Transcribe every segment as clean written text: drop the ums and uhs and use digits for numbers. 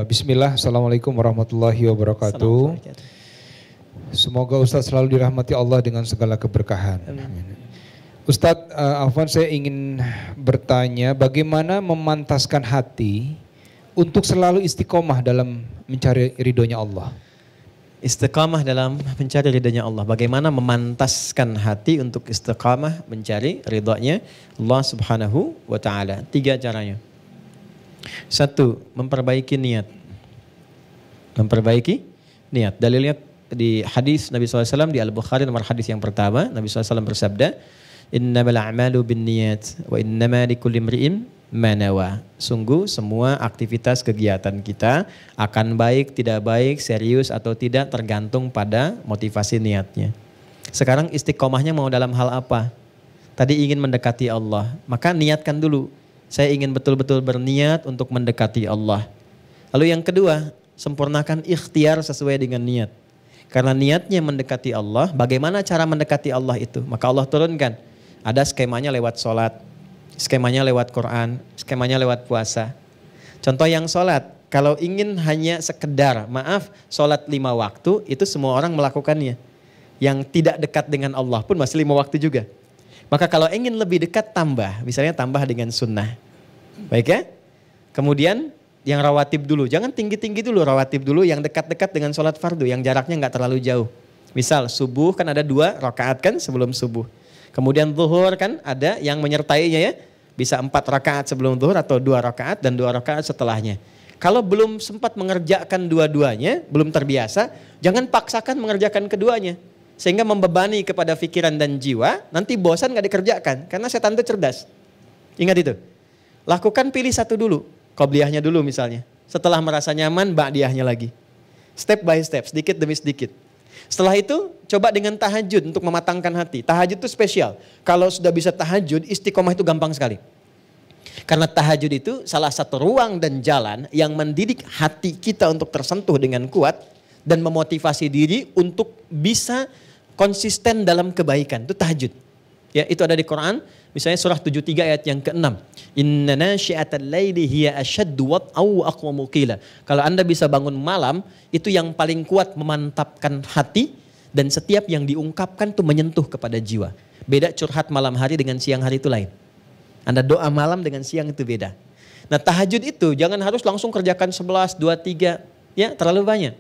Bismillah, Assalamualaikum warahmatullahi wabarakatuh. Semoga Ustadz selalu dirahmati Allah dengan segala keberkahan. Ustadz, Afwan, saya ingin bertanya bagaimana memantaskan hati untuk selalu istiqomah dalam mencari ridhonya Allah. Istiqamah dalam mencari ridhonya Allah. Bagaimana memantaskan hati untuk istiqamah mencari ridhonya Allah Subhanahu wa taala. 3 caranya. 1, memperbaiki niat. Memperbaiki niat. Dalilnya di hadis Nabi SAW di Al-Bukhari nomor hadis yang pertama, Nabi SAW bersabda, "Innamal a'malu binniyat wa innama likulli imri'in ma nawa." Sungguh semua aktivitas kegiatan kita akan baik, tidak baik, serius atau tidak tergantung pada motivasi niatnya. Sekarang istiqomahnya mau dalam hal apa? Tadi ingin mendekati Allah, maka niatkan dulu. Saya ingin betul-betul berniat untuk mendekati Allah. Lalu yang kedua, sempurnakan ikhtiar sesuai dengan niat. Karena niatnya mendekati Allah, bagaimana cara mendekati Allah itu? Maka Allah turunkan. Ada skemanya lewat sholat, skemanya lewat Quran, skemanya lewat puasa. Contoh yang sholat, kalau ingin hanya sekedar, sholat 5 waktu, itu semua orang melakukannya. Yang tidak dekat dengan Allah pun masih 5 waktu juga. Maka kalau ingin lebih dekat tambah, misalnya tambah dengan sunnah. Baik ya? Kemudian yang rawatib dulu, jangan tinggi-tinggi dulu, rawatib dulu yang dekat-dekat dengan sholat fardu, yang jaraknya nggak terlalu jauh. Misal subuh kan ada 2 rakaat kan sebelum subuh. Kemudian zuhur kan ada yang menyertainya ya, bisa 4 rakaat sebelum zuhur atau 2 rakaat dan 2 rakaat setelahnya. Kalau belum sempat mengerjakan dua-duanya, belum terbiasa, jangan paksakan mengerjakan keduanya. Sehingga membebani kepada pikiran dan jiwa, nanti bosan gak dikerjakan. Karena setan itu cerdas. Ingat itu. Lakukan pilih satu dulu. Qobliyahnya dulu misalnya. Setelah merasa nyaman, ba'diyahnya lagi. Step by step, sedikit demi sedikit. Setelah itu, coba dengan tahajud untuk mematangkan hati. Tahajud itu spesial. Kalau sudah bisa tahajud, istiqomah itu gampang sekali. Karena tahajud itu salah satu ruang dan jalan yang mendidik hati kita untuk tersentuh dengan kuat dan memotivasi diri untuk bisa konsisten dalam kebaikan. Itu tahajud. Ya, itu ada di Quran. Misalnya surah 73 ayat yang ke-6. Inna nasyi'atal laili hiya asyaddu wat'aw wa aqwamu qila. Kalau Anda bisa bangun malam, itu yang paling kuat memantapkan hati dan setiap yang diungkapkan itu menyentuh kepada jiwa. Beda curhat malam hari dengan siang hari itu lain. Anda doa malam dengan siang itu beda. Nah, tahajud itu jangan harus langsung kerjakan 11, 2, 3, ya, terlalu banyak.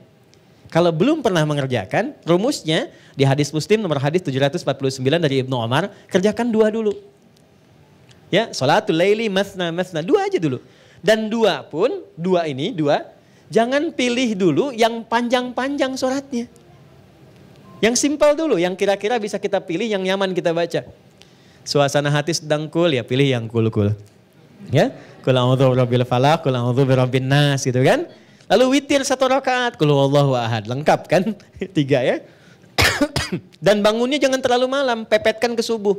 Kalau belum pernah mengerjakan, rumusnya di hadis Muslim nomor hadis 749 dari Ibnu Umar, kerjakan 2 dulu. Ya, sholatul laili mathna, 2 aja dulu. Dan 2 pun, 2 jangan pilih dulu yang panjang-panjang sholatnya. Yang simpel dulu, yang kira-kira bisa kita pilih, yang nyaman kita baca. Suasana hati sedang cool, ya pilih yang cool-cool. Ya, qul a'udzu birabbil falaq, qul a'udzu birabbin nas gitu kan. Lalu witir 1 rakaat, qul huwallahu ahad, lengkap kan? 3 ya. Dan bangunnya jangan terlalu malam, pepetkan ke subuh.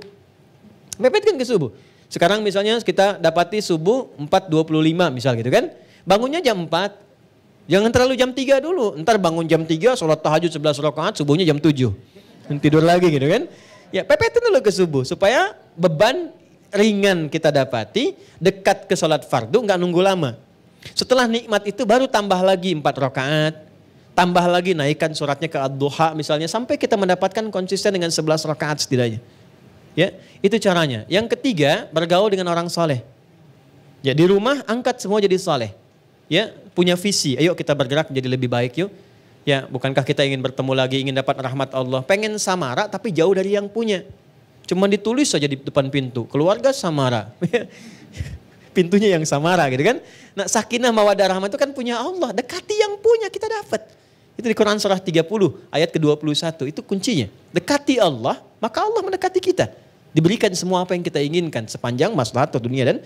Pepetkan ke subuh. Sekarang misalnya kita dapati subuh 4.25 misal gitu kan. Bangunnya jam 4. Jangan terlalu jam 3 dulu. Ntar bangun jam 3, sholat tahajud 11 rakaat, subuhnya jam 7. Tidur lagi gitu kan. Ya pepetin dulu ke subuh supaya beban ringan kita dapati, dekat ke sholat fardu, nggak nunggu lama. Setelah nikmat itu baru tambah lagi 4 rakaat, tambah lagi naikkan suratnya ke ad-duha misalnya, sampai kita mendapatkan konsisten dengan 11 rakaat setidaknya. Ya, itu caranya. Yang ketiga, bergaul dengan orang soleh. Ya, di rumah angkat semua jadi soleh. Ya, punya visi, ayo kita bergerak menjadi lebih baik yuk. Ya, bukankah kita ingin bertemu lagi, ingin dapat rahmat Allah, pengen samara tapi jauh dari yang punya. Cuma ditulis saja di depan pintu, keluarga samara. Pintunya yang samara gitu kan. Nah, sakinah mawaddah rahmah itu kan punya Allah. Dekati yang punya kita dapat. Itu di Quran surah 30 ayat ke-21. Itu kuncinya. Dekati Allah, maka Allah mendekati kita. Diberikan semua apa yang kita inginkan sepanjang maslahat dunia dan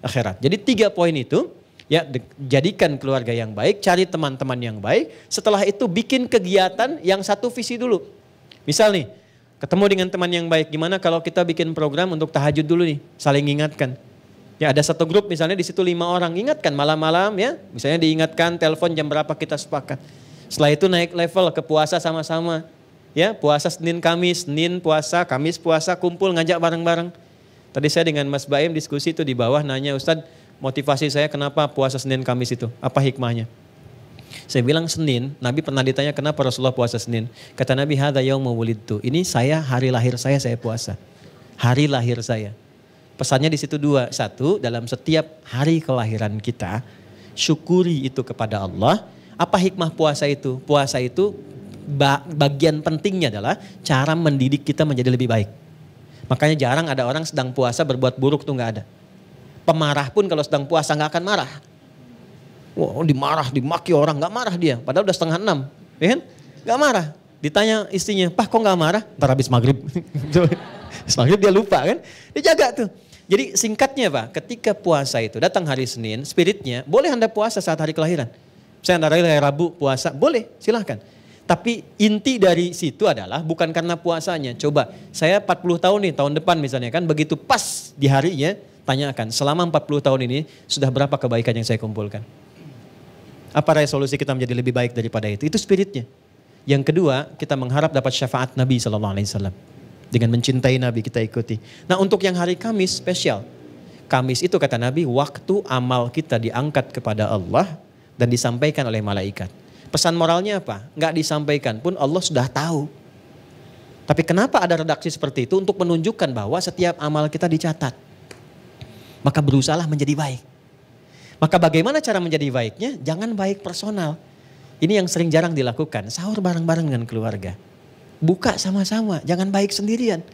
akhirat. Jadi 3 poin itu, ya, jadikan keluarga yang baik, cari teman-teman yang baik. Setelah itu bikin kegiatan yang satu visi dulu. Misal nih, ketemu dengan teman yang baik. Gimana kalau kita bikin program untuk tahajud dulu nih, saling ingatkan. Ya, ada satu grup misalnya di situ 5 orang, ingatkan malam-malam ya, misalnya diingatkan telepon jam berapa kita sepakat. Setelah itu naik level ke puasa sama-sama. Ya, puasa Senin Kamis, Senin puasa, Kamis puasa, kumpul ngajak bareng-bareng. Tadi saya dengan Mas Baim diskusi itu di bawah nanya, Ustadz, motivasi saya kenapa puasa Senin Kamis itu? Apa hikmahnya? Saya bilang Senin, Nabi pernah ditanya kenapa Rasulullah puasa Senin. Kata Nabi, hadza yauma wulidtu. Ini hari lahir saya puasa. Hari lahir saya. Pesannya di situ dua. Satu, dalam setiap hari kelahiran kita, syukuri itu kepada Allah. Apa hikmah puasa itu? Puasa itu bagian pentingnya adalah cara mendidik kita menjadi lebih baik. Makanya jarang ada orang sedang puasa berbuat buruk tuh nggak ada. Pemarah pun kalau sedang puasa nggak akan marah. Wah, dimaki orang, nggak marah dia. Padahal udah 5:30, ya kan? Nggak marah. Ditanya istrinya, Pak kok nggak marah? Ntar habis maghrib. Habis maghrib dia lupa kan? Dia jaga tuh. Jadi singkatnya Pak, ketika puasa itu datang hari Senin, spiritnya boleh Anda puasa saat hari kelahiran. Saya Anda hari Rabu puasa, boleh silahkan. Tapi inti dari situ adalah bukan karena puasanya. Coba saya 40 tahun nih, tahun depan misalnya kan, begitu pas di harinya, tanyakan selama 40 tahun ini sudah berapa kebaikan yang saya kumpulkan. Apa resolusi kita menjadi lebih baik daripada itu? Itu spiritnya. Yang kedua, kita mengharap dapat syafaat Nabi SAW. Dengan mencintai Nabi kita ikuti. Nah untuk yang hari Kamis spesial. Kamis itu kata Nabi, waktu amal kita diangkat kepada Allah dan disampaikan oleh malaikat. Pesan moralnya apa? Nggak disampaikan pun Allah sudah tahu. Tapi kenapa ada redaksi seperti itu? Untuk menunjukkan bahwa setiap amal kita dicatat. Maka berusahalah menjadi baik. Maka bagaimana cara menjadi baiknya? Jangan baik personal. Ini yang sering jarang dilakukan. Sahur bareng-bareng dengan keluarga. Buka sama-sama, jangan baik sendirian.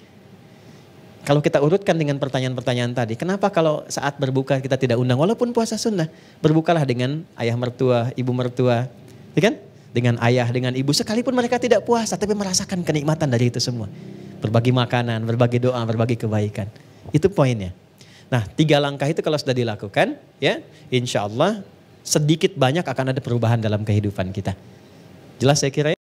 Kalau kita urutkan dengan pertanyaan-pertanyaan tadi, kenapa kalau saat berbuka kita tidak undang? Walaupun puasa sunnah, berbukalah dengan ayah mertua, ibu mertua. Ya kan? Dengan ayah, dengan ibu, sekalipun mereka tidak puasa, tapi merasakan kenikmatan dari itu semua. Berbagi makanan, berbagi doa, berbagi kebaikan. Itu poinnya. Nah 3 langkah itu kalau sudah dilakukan, ya insya Allah sedikit banyak akan ada perubahan dalam kehidupan kita. Jelas saya kira ya?